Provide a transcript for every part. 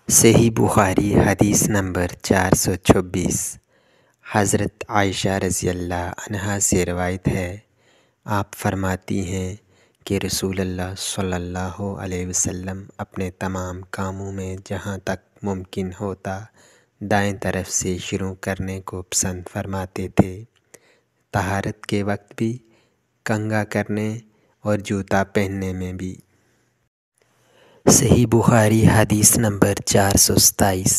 صحیح بخاری حدیث نمبر 426۔ حضرت عائشہ رضی اللہ عنہا سے روایت ہے، آپ فرماتی ہیں کہ رسول اللہ صلی اللہ علیہ وسلم اپنے تمام کاموں میں جہاں تک ممکن ہوتا دائیں طرف سے شروع کرنے کو پسند فرماتے تھے، طہارت کے وقت بھی، کنگھا کرنے اور جوتا پہننے میں بھی۔ صحیح بخاری حدیث نمبر 427۔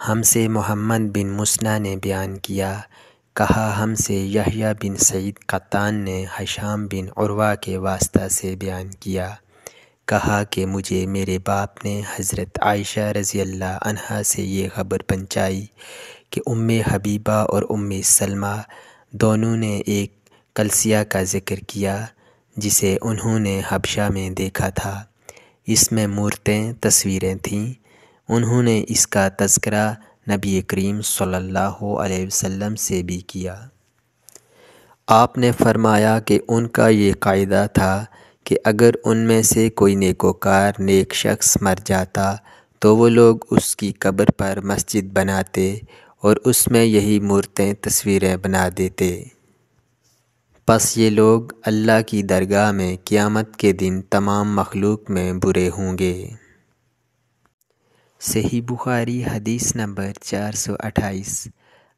ہم سے محمد بن مسنہ نے بیان کیا، کہا ہم سے یحییٰ بن سعید قطان نے ہشام بن عروہ کے واسطہ سے بیان کیا، کہا کہ مجھے میرے باپ نے حضرت عائشہ رضی اللہ عنہا سے یہ خبر پہنچائی کہ ام حبیبہ اور ام سلمہ دونوں نے ایک کلسیہ کا ذکر کیا جسے انہوں نے حبشہ میں دیکھا تھا۔ اس میں مورتیں، تصویریں تھیں۔ انہوں نے اس کا تذکرہ نبی کریم صلی اللہ علیہ وسلم سے بھی کیا۔ آپ نے فرمایا کہ ان کا یہ قاعدہ تھا کہ اگر ان میں سے کوئی نیکوکار نیک شخص مر جاتا تو وہ لوگ اس کی قبر پر مسجد بناتے اور اس میں یہی مورتیں، تصویریں بنا دیتے۔ پس یہ لوگ اللہ کی درگاہ میں قیامت کے دن تمام مخلوق میں برے ہوں گے۔ صحیح بخاری حدیث نمبر 428۔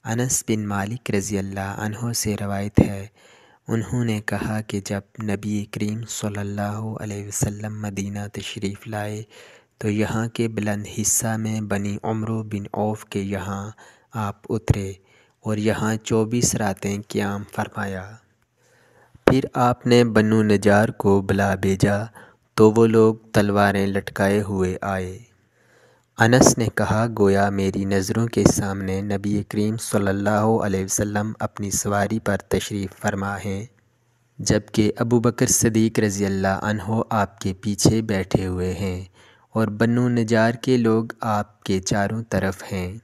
انس بن مالک رضی اللہ عنہ سے روایت ہے، انہوں نے کہا کہ جب نبی کریم صلی اللہ علیہ وسلم مدینہ تشریف لائے تو یہاں کے بلند حصہ میں بنی عمرو بن عوف کے یہاں آپ اترے اور یہاں 24 راتیں قیام فرمایا۔ پھر آپ نے بنو نجار کو بلا بھیجا تو وہ لوگ تلواریں لٹکائے ہوئے آئے۔ انس نے کہا گویا میری نظروں کے سامنے نبی کریم صلی اللہ علیہ وسلم اپنی سواری پر تشریف فرما ہیں، جبکہ ابوبکر صدیق رضی اللہ عنہ آپ کے پیچھے بیٹھے ہوئے ہیں اور بنو نجار کے لوگ آپ کے چاروں طرف ہیں،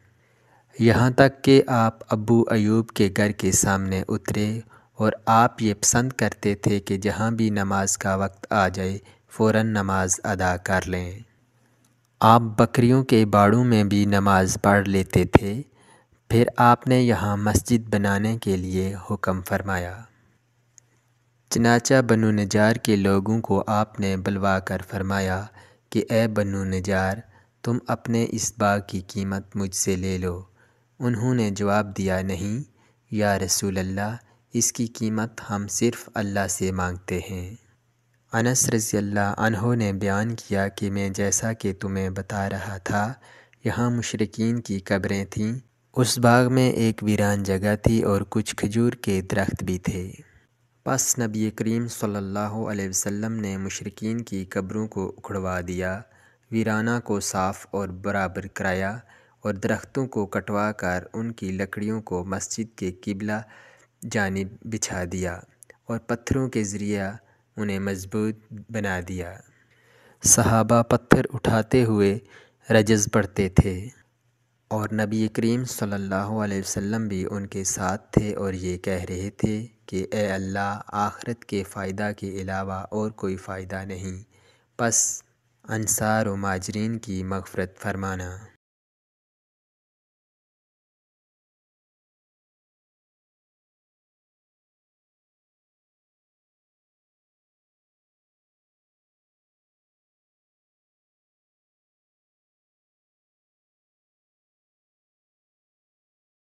یہاں تک کہ آپ ابو ایوب کے گھر کے سامنے اترے اور آپ یہ پسند کرتے تھے کہ جہاں بھی نماز کا وقت آ جائے فوراً نماز ادا کر لیں۔ آپ بکریوں کے باڑوں میں بھی نماز پڑھ لیتے تھے۔ پھر آپ نے یہاں مسجد بنانے کے لیے حکم فرمایا۔ چنانچہ بنو نجار کے لوگوں کو آپ نے بلوا کر فرمایا کہ اے بنو نجار، تم اپنے اس باغ کی قیمت مجھ سے لے لو۔ انہوں نے جواب دیا، نہیں یا رسول اللہ، اس کی قیمت ہم صرف اللہ سے مانگتے ہیں۔ انس رضی اللہ عنہ نے بیان کیا کہ میں جیسا کہ تمہیں بتا رہا تھا یہاں مشرکین کی قبریں تھیں۔ اس باغ میں ایک ویران جگہ تھی اور کچھ کھجور کے درخت بھی تھے۔ پس نبی کریم صلی اللہ علیہ وسلم نے مشرکین کی قبروں کو اکھڑوا دیا، ویرانہ کو صاف اور برابر کرایا اور درختوں کو کٹوا کر ان کی لکڑیوں کو مسجد کے قبلہ جانب بچھا دیا اور پتھروں کے ذریعہ انہیں مضبوط بنا دیا۔ صحابہ پتھر اٹھاتے ہوئے رجز پڑھتے تھے اور نبی کریم صلی اللہ علیہ وسلم بھی ان کے ساتھ تھے اور یہ کہہ رہے تھے کہ اے اللہ، آخرت کے فائدہ کے علاوہ اور کوئی فائدہ نہیں، پس انصار و مہاجرین کی مغفرت فرمانا۔